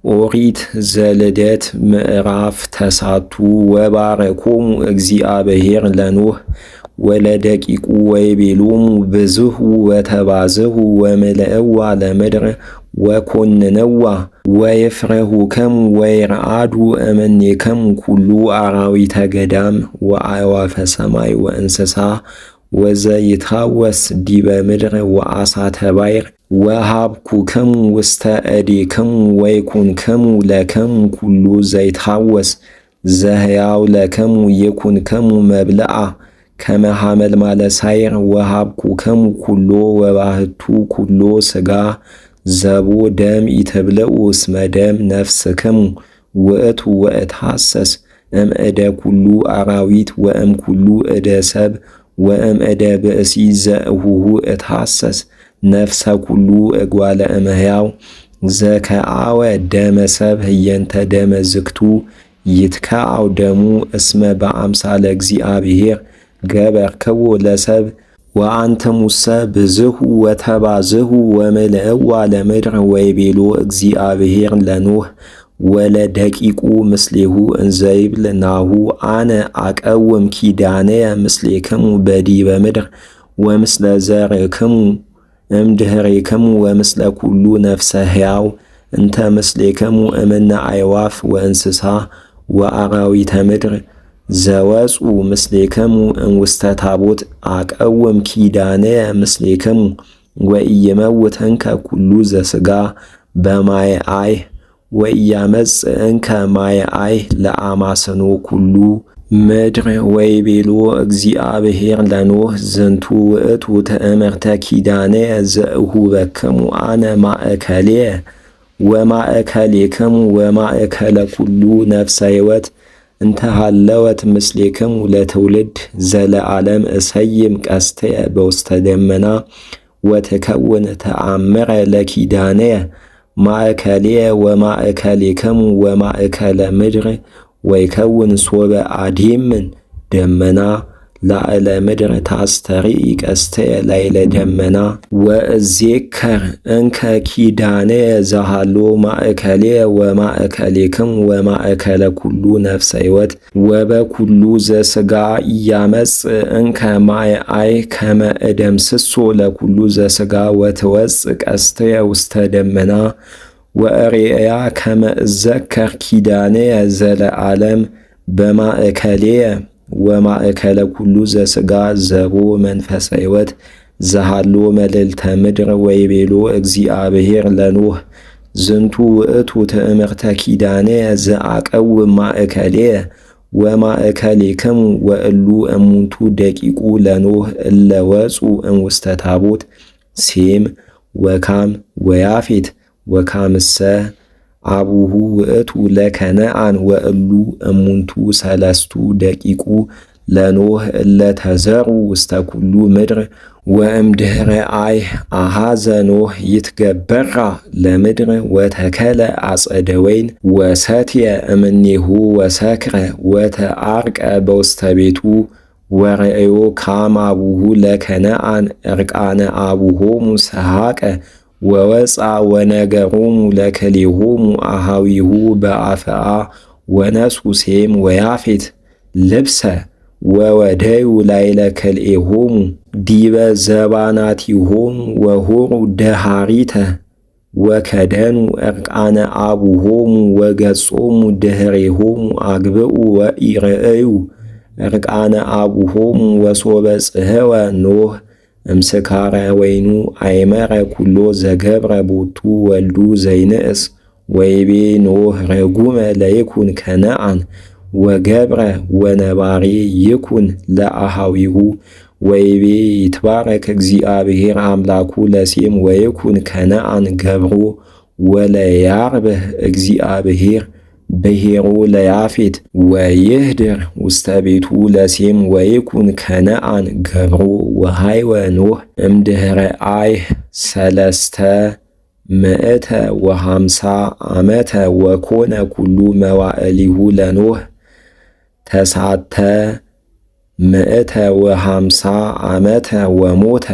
ኦሪት ዘልደት ምዕራፍ ተሳቱ ወባረኮሙ እግዚአብሔር ለኖህ ወለደቂቁ ወይቤሎሙ ብዝሑ ወተባዝሑ ወምልእዋ ለምድር ወኮንነዋ ወይፍረሁከሙ ወይርአዱ እምኔከሙ ኩሉ አራዊተ ገዳም ወአዕዋፈ ሰማይ ወእንስሳ ወዘይትሐወስ ዲበ ምድር ወአሳተ ባሕር ወሀብኩክሙ ውስተ እዴክሙ ወይኩንክሙ ለክሙ ኩሉ ዘይትሐወስ ዘሕያው ለክሙ ይኩንክሙ መብልዓ ከመ ሐመልማለ ሳይር ወሀብኩክሙ ኩሎ ወባሕቱ ኩሎ ሥጋ ዘቦ ደም ኢትብልዑ እስመ ደም ነፍስክሙ ውእቱ ወእትሐሰስ እምእደ ኩሉ አራዊት ወእምኩሉ እደ ሰብ ወእምእደ ብእሲ ዘእሁሁ እትሐሰስ ነፍሰ ኩሉ እጓለ እመሕያው ዘከአወ ደመ ሰብ ህየንተ ደመ ዝግቱ ይትከአው ደሙ እስመ በአምሳለ እግዚአብሔር ገበርክዎ ለሰብ ወአንትሙሰ ብዝሑ ወተባዝሑ ወምልእዋ ለምድር ወይቤሎ እግዚአብሔር ለኖህ ወለደቂቁ ምስሌሁ እንዘይብል ናሁ አነ አቀውም ኪዳነየ ምስሌክሙ በዲበ ምድር ወምስለ ዘርክሙ እምድኅሬክሙ ወምስለ ኩሉ ነፍሰ ሕያው እንተ ምስሌክሙ እምነ አዕዋፍ ወእንስሳ ወአራዊተ ምድር ዘወፁ ምስሌክሙ እምውስተ ታቦት አቀውም ኪዳነየ ምስሌክሙ ወኢይመውት እንከ ኩሉ ዘሥጋ በማየ አይህ ወኢያመጽእ እንከ ማየ አይህ ለአማስኖ ኩሉ ምድር ወይቤሎ እግዚአብሔር ለኖህ ዝንቱ ውእቱ ትእምርተ ኪዳነየ ዘእሁበክሙ አነ ማእከልየ ወማእከሌክሙ ወማእከለ ኩሉ ነፍሰ ሕይወት እንተ ሀለወት ምስሌክሙ ለትውልድ ዘለዓለም እሰይም ቀስተየ በውስተ ደመና ወትከውን ተአምረ ለኪዳነየ ማእከልየ ወማእከሌክሙ ወማእከለ ምድር ወይከውን ሶበ አዲምን ደመና ላዕለ ምድር ታስተርኢ ቀስተየ ላዕለ ደመና ወእዜከር እንከ ኪዳነየ ዘሃሎ ማእከልየ ወማእከሌክሙ ወማእከለ ኩሉ ነፍሰ ሕይወት ወበኩሉ ዘሥጋ ኢያመጽእ እንከ ማየ አይህ ከመ እደምስሶ ለኩሉ ዘሥጋ ወትወጽእ ቀስተየ ውስተ ደመና ወእሬእያ ከመ እዘከር ኪዳነየ ዘለዓለም በማእከልየ ወማእከለ ኩሉ ዘሥጋ ዘቦ መንፈሰ ሕይወት ዘሃሎ መልዕልተ ምድር ወይቤሎ እግዚአብሔር ለኖህ ዝንቱ ውእቱ ትእምርተ ኪዳነየ ዘአቀውም ማእከልየ ወማእከሌክሙ ወእሉ እሙንቱ ደቂቁ ለኖህ እለ ወፁ እምውስተ ታቦት ሴም ወካም ወያፌት ወካምሰ አቡሁ ውእቱ ለከነአን ወእሉ እሙንቱ ሰለስቱ ደቂቁ ለኖህ እለ ተዘሩ ውስተ ኩሉ ምድር ወእምድኅረ አይህ አሐዘ ኖህ ይትገበራ ለምድር ወተከለ አጸደ ወይን ወሰትየ እምኔሁ ወሰክረ ወተአርቀ በውስተ ቤቱ ወርእዮ ካም አቡሁ ለከነአን ዕርቃነ አቡሆሙ ሰሐቀ ወወፃ ወነገሮሙ ለክልኤሆሙ አሃዊሁ በአፍአ ወነሱ ሴም ወያፌት ልብሰ ወወደዩ ላዕለ ክልኤሆሙ ዲበ ዘባናቲሆሙ ወሆሩ ደሃሪተ ወከደኑ ዕርቃነ አቡሆሙ ወገጾሙ ድኅሬሆሙ አግብኡ ወኢርእዩ ዕርቃነ አቡሆሙ ወሶበ ጽሕወ ኖህ እምስካረ ወይኑ አይመረ ኩሎ ዘገብረ ቦቱ ወልዱ ዘይንእስ ወይቤ ኖህ ረጉመ ለይኩን ከነአን ወገብረ ወነባሬ ይኩን ለአሃዊሁ ወይቤ ይትባረክ እግዚአብሔር አምላኩ ለሴም ወይኩን ከነአን ገብሮ ወለያርብህ እግዚአብሔር ብሔሮ ለያፌት ወይህድር ውስተ ቤቱ ለሴም ወይኩን ከነአን ገብሮ ወሃይወ ኖህ እምድኅረ አይህ ሰለስተ ምእተ ወሃምሳ ዓመተ ወኮነ ኩሉ መዋዕሊሁ ለኖህ ተሳተ ምእተ ወሃምሳ ዓመተ ወሞተ